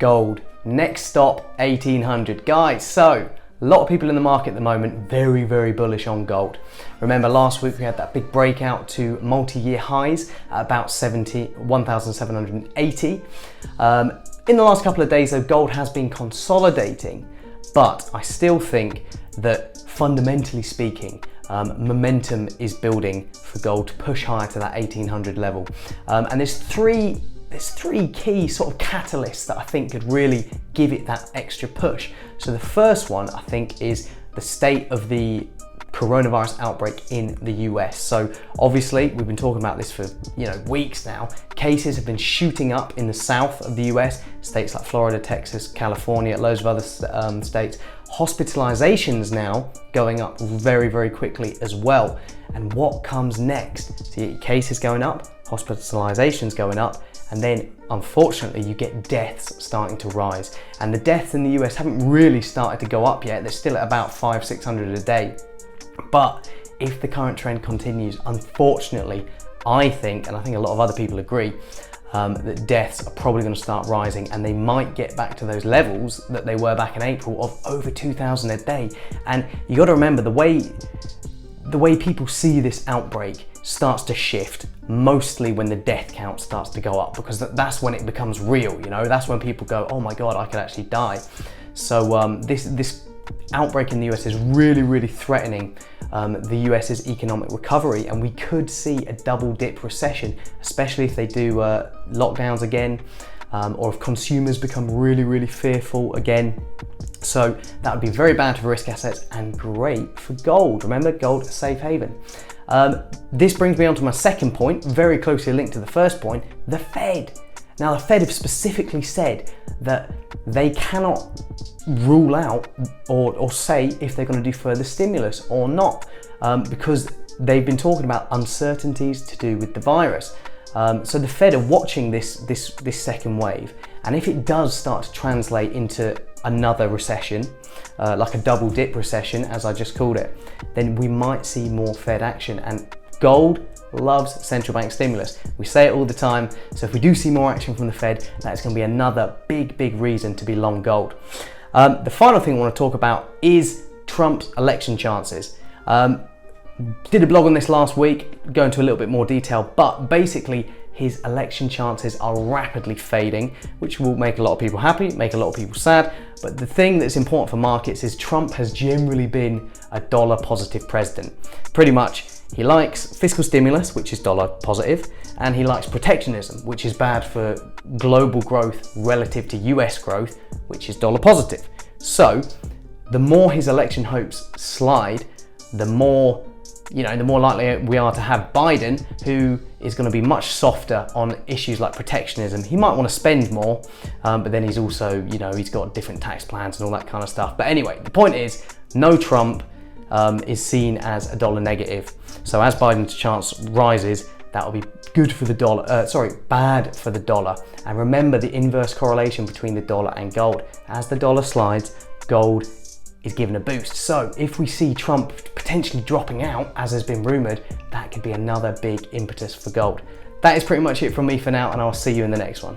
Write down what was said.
Gold. Next stop, 1800. Guys, so a lot of people in the market at the moment, very, very bullish on gold. Remember last week we had that big breakout to multi-year highs at about 1,780. In the last couple of days though, gold has been consolidating, but I still think that fundamentally speaking, momentum is building for gold to push higher to that 1800 level. And there's three key sort of catalysts that I think could really give it that extra push. So the first one I think is the state of the coronavirus outbreak in the US. So obviously we've been talking about this for weeks now. Cases have been shooting up in the south of the US, states like Florida, Texas, California, loads of other states. Hospitalizations now going up very, very quickly as well. And what comes next? So you get cases going up, hospitalizations going up, and then unfortunately you get deaths starting to rise. And the deaths in the US haven't really started to go up yet. They're still at about 500-600 a day. But if the current trend continues, unfortunately, I think, and I think a lot of other people agree, that deaths are probably going to start rising, and they might get back to those levels that they were back in April of over 2,000 a day. And you got to remember the way people see this outbreak starts to shift mostly when the death count starts to go up, because that's when it becomes real. That's when people go, oh my god, I could actually die. So this outbreak in the US is really, really threatening the US's economic recovery, and we could see a double dip recession, especially if they do lockdowns again, or if consumers become really, really fearful again. So that would be very bad for risk assets and great for gold. Remember, gold, a safe haven. This brings me on to my second point, very closely linked to the first point, the Fed. Now, the Fed have specifically said that they cannot rule out or say if they're going to do further stimulus or not, because they've been talking about uncertainties to do with the virus. So the Fed are watching this second wave, and if it does start to translate into another recession, like a double dip recession, as I just called it, then we might see more Fed action. And gold loves central bank stimulus. We say it all the time. So if we do see more action from the Fed, that's going to be another big, big reason to be long gold. The final thing I want to talk about is Trump's election chances. Did a blog on this last week, go into a little bit more detail, but basically his election chances are rapidly fading, which will make a lot of people happy, make a lot of people sad. But the thing that's important for markets is Trump has generally been a dollar positive president. Pretty much, he likes fiscal stimulus, which is dollar positive, and he likes protectionism, which is bad for global growth relative to US growth, which is dollar positive. So the more his election hopes slide, the more likely we are to have Biden, who is going to be much softer on issues like protectionism. He might want to spend more, but then he's also, he's got different tax plans and all that kind of stuff. But anyway, the point is, no Trump is seen as a dollar negative. So as Biden's chance rises, that will be good for the dollar, bad for the dollar. And remember the inverse correlation between the dollar and gold. As the dollar slides, gold is given a boost. So if we see Trump potentially dropping out, as has been rumored, that could be another big impetus for gold. That is pretty much it from me for now, and I'll see you in the next one.